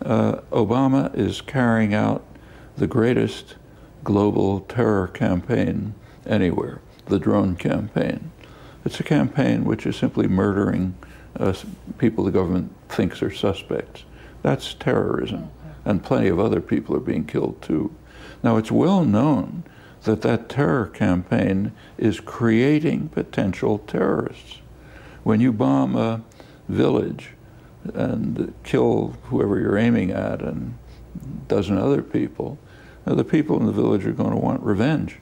Obama is carrying out the greatest global terror campaign anywhere, the drone campaign. It's a campaign which is simply murdering people the government thinks are suspects. That's terrorism, and plenty of other people are being killed too. Now, it's well known that that terror campaign is creating potential terrorists. When you bomb a village and kill whoever you're aiming at and a dozen other people, the people in the village are going to want revenge,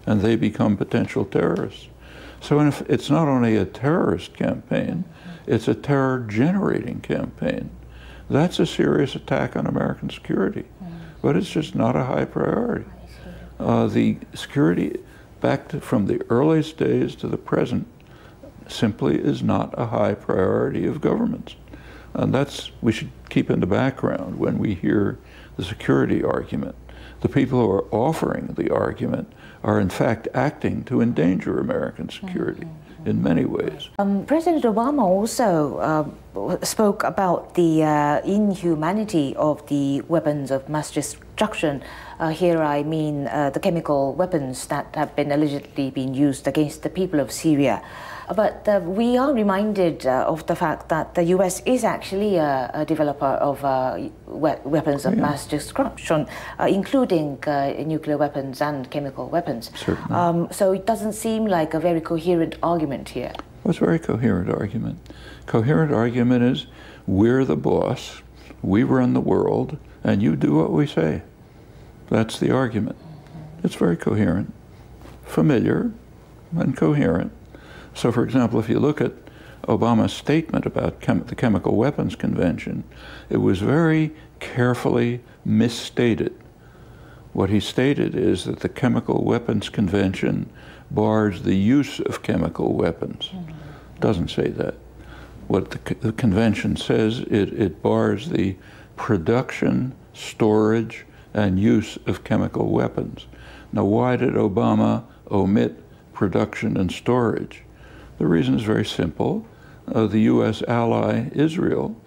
and they become potential terrorists. So it's not only a terrorist campaign, it's a terror-generating campaign. That's a serious attack on American security, but it's just not a high priority. The security, from the earliest days to the present, simply is not a high priority of governments. And we should keep in the background when we hear the security argument. The people who are offering the argument are in fact acting to endanger American security in many ways. President Obama also spoke about the inhumanity of the weapons of mass destruction. Here I mean the chemical weapons that have been allegedly been used against the people of Syria. But we are reminded of the fact that the US is actually a developer of weapons of mass destruction, including nuclear weapons and chemical weapons. So it doesn't seem like a very coherent argument here. Well, it's a very coherent argument. Coherent argument is, we're the boss, we run the world, and you do what we say. That's the argument. It's very coherent, familiar, and coherent. So, for example, if you look at Obama's statement about the Chemical Weapons Convention, it was very carefully misstated. What he stated is that the Chemical Weapons Convention bars the use of chemical weapons. It doesn't say that. What the convention says, it bars the production, storage, and use of chemical weapons. Now, why did Obama omit production and storage? The reason is very simple. The U.S. ally, Israel,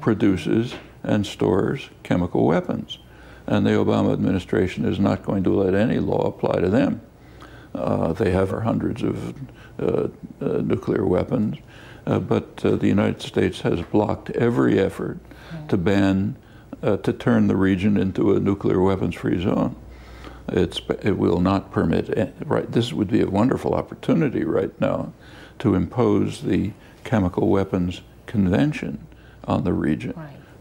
produces and stores chemical weapons. And the Obama administration is not going to let any law apply to them. They have hundreds of nuclear weapons, but the United States has blocked every effort to ban, to turn the region into a nuclear weapons-free zone. It will not permit, this would be a wonderful opportunity right now to impose the Chemical Weapons Convention on the region.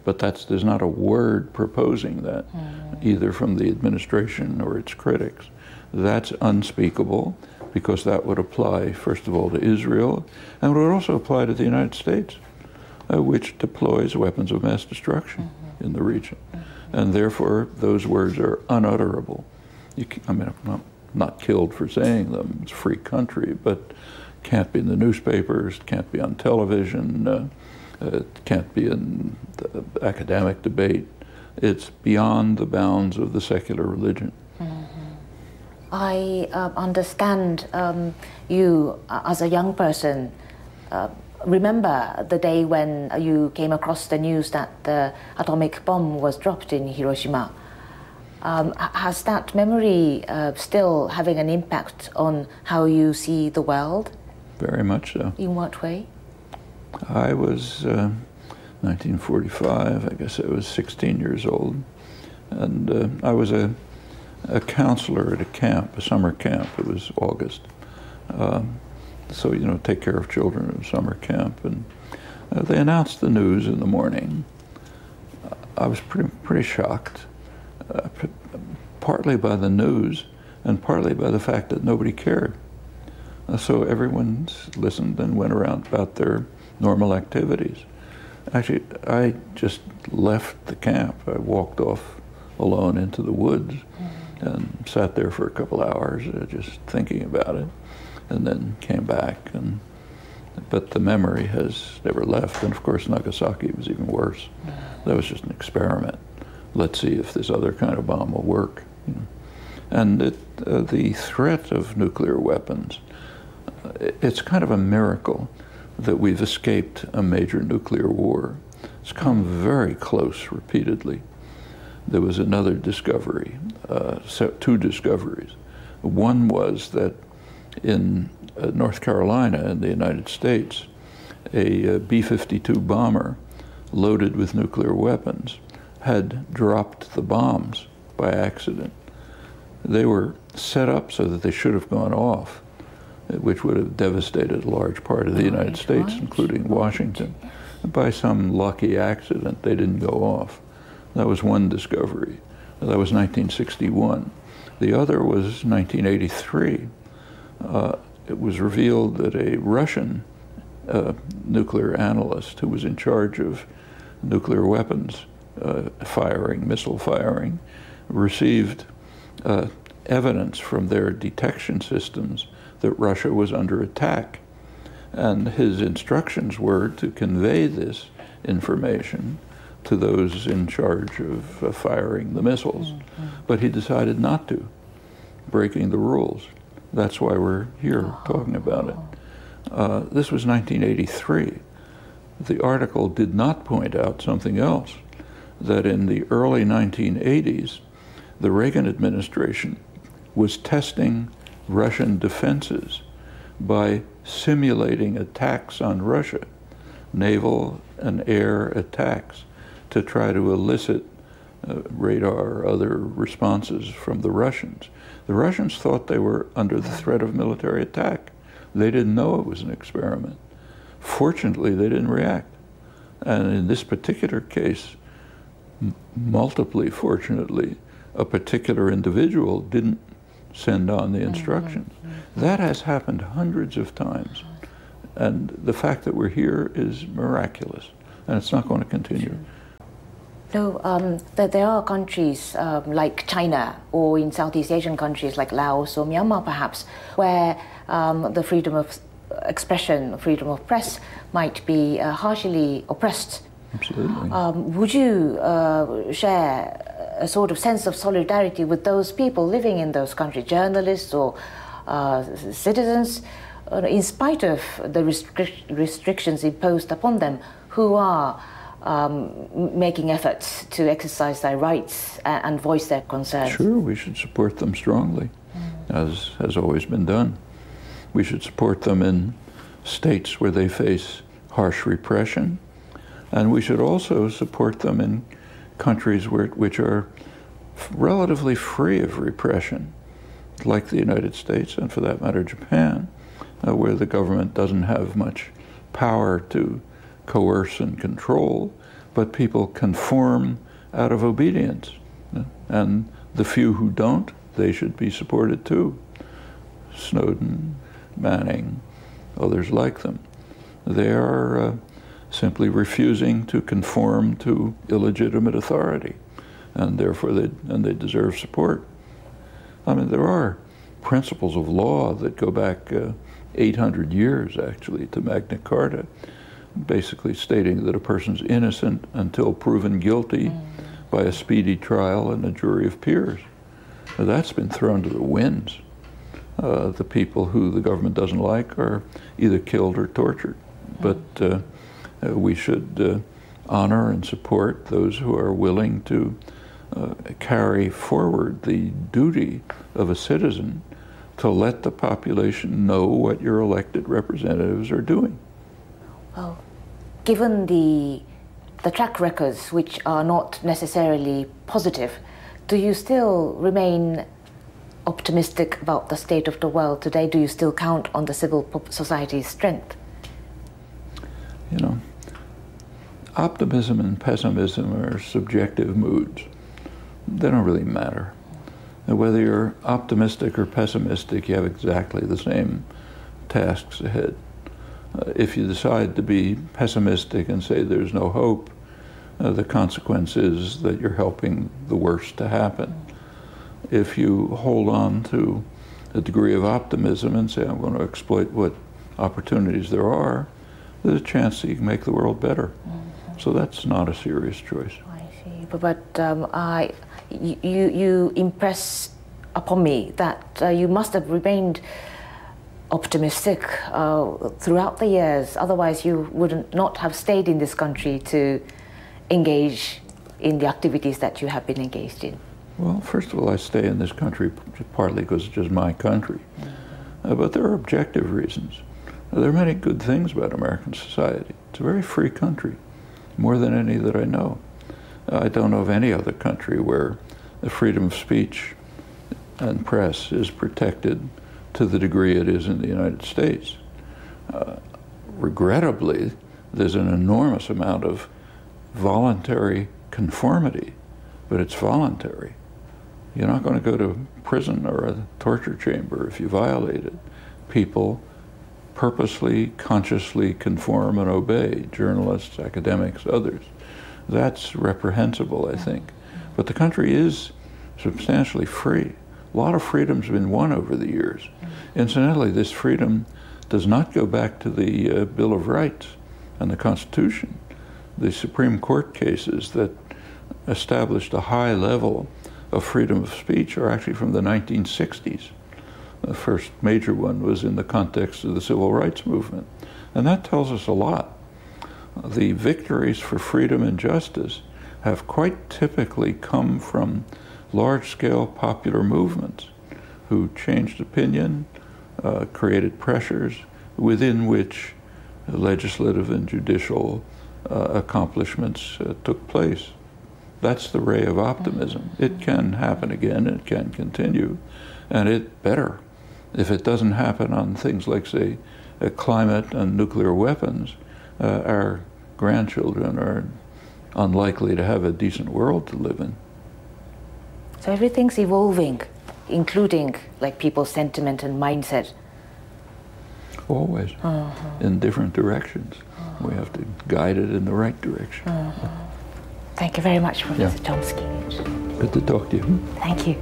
But there's not a word proposing that, either from the administration or its critics. That's unspeakable, because that would apply, first of all, to Israel, and would also apply to the United States, which deploys weapons of mass destruction in the region. And therefore, those words are unutterable. I mean, I'm not killed for saying them. It's a free country, but can't be in the newspapers, can't be on television, it can't be in the academic debate. It's beyond the bounds of the secular religion. I understand you, as a young person, remember the day when you came across the news that the atomic bomb was dropped in Hiroshima. Has that memory still having an impact on how you see the world? Very much so. In what way? I was 1945, I guess I was 16 years old, and I was a counselor at a camp, a summer camp. It was August. So, you know, take care of children at summer camp. And they announced the news in the morning. I was pretty shocked, partly by the news and partly by the fact that nobody cared. So everyone listened and went around about their normal activities. Actually, I just left the camp. I walked off alone into the woods and sat there for a couple hours just thinking about it, and then came back. But the memory has never left. And of course, Nagasaki was even worse. That was just an experiment. Let's see if this other kind of bomb will work. You know. And the threat of nuclear weapons, it's kind of a miracle that we've escaped a major nuclear war. It's come very close repeatedly. There was another discovery, two discoveries. One was that in North Carolina in the United States, a B-52 bomber loaded with nuclear weapons had dropped the bombs by accident. They were set up so that they should have gone off, which would have devastated a large part of the United States, including Washington. By some lucky accident, they didn't go off. That was one discovery. That was 1961. The other was 1983. It was revealed that a Russian nuclear analyst who was in charge of nuclear weapons firing, missile firing, received evidence from their detection systems that Russia was under attack. And his instructions were to convey this information to those in charge of firing the missiles. But he decided not to, breaking the rules. That's why we're here talking about it. This was 1983. The article did not point out something else, that in the early 1980s, the Reagan administration was testing Russian defenses by simulating attacks on Russia, naval and air attacks, to try to elicit radar or other responses from the Russians. The Russians thought they were under the threat of military attack. They didn't know it was an experiment. Fortunately, they didn't react. And in this particular case, multiply fortunately, a particular individual didn't send on the instructions. That has happened hundreds of times. And the fact that we're here is miraculous, and it's not going to continue. So there are countries like China, or in Southeast Asian countries like Laos or Myanmar perhaps, where the freedom of expression, freedom of press might be harshly oppressed. Absolutely. Would you share a sort of sense of solidarity with those people living in those countries, journalists or citizens, in spite of the restrictions imposed upon them, who are making efforts to exercise their rights and voice their concerns? Sure, we should support them strongly, as has always been done. We should support them in states where they face harsh repression, and we should also support them in countries which are relatively free of repression, like the United States, and for that matter Japan, where the government doesn't have much power to coerce and control, but people conform out of obedience. And the few who don't, they should be supported too. Snowden, Manning, others like them. They are simply refusing to conform to illegitimate authority, and therefore they deserve support. I mean, there are principles of law that go back 800 years, actually, to Magna Carta, basically stating that a person's innocent until proven guilty by a speedy trial and a jury of peers. Now, that's been thrown to the winds. The people who the government doesn't like are either killed or tortured. But we should honor and support those who are willing to carry forward the duty of a citizen to let the population know what your elected representatives are doing. Well, given the track records, which are not necessarily positive, do you still remain optimistic about the state of the world today? Do you still count on the civil society's strength? You know, optimism and pessimism are subjective moods. They don't really matter. And whether you're optimistic or pessimistic, you have exactly the same tasks ahead. If you decide to be pessimistic and say there's no hope, the consequence is that you're helping the worst to happen. If you hold on to a degree of optimism and say, I'm going to exploit what opportunities there are, there's a chance that you can make the world better. So that's not a serious choice. I see. But you impress upon me that you must have remained optimistic throughout the years. Otherwise, you would not have stayed in this country to engage in the activities that you have been engaged in? Well, first of all, I stay in this country partly because it's just my country. But there are objective reasons. There are many good things about American society. It's a very free country, more than any that I know. I don't know of any other country where the freedom of speech and press is protected to the degree it is in the United States. Regrettably, there's an enormous amount of voluntary conformity, but it's voluntary. You're not going to go to prison or a torture chamber if you violate it. People purposely, consciously conform and obey, journalists, academics, others. That's reprehensible, I think. But the country is substantially free. A lot of freedom's been won over the years. Incidentally, this freedom does not go back to the Bill of Rights and the Constitution. The Supreme Court cases that established a high level of freedom of speech are actually from the 1960s. The first major one was in the context of the civil rights movement. And that tells us a lot. The victories for freedom and justice have quite typically come from large-scale popular movements who changed opinion, created pressures within which legislative and judicial accomplishments took place. That's the ray of optimism. It can happen again, it can continue, and it better. If it doesn't happen on things like, say, climate and nuclear weapons, our grandchildren are unlikely to have a decent world to live in. So everything's evolving, including like people's sentiment and mindset. Always, in different directions. We have to guide it in the right direction. Thank you very much, Professor Chomsky. Good to talk to you. Thank you.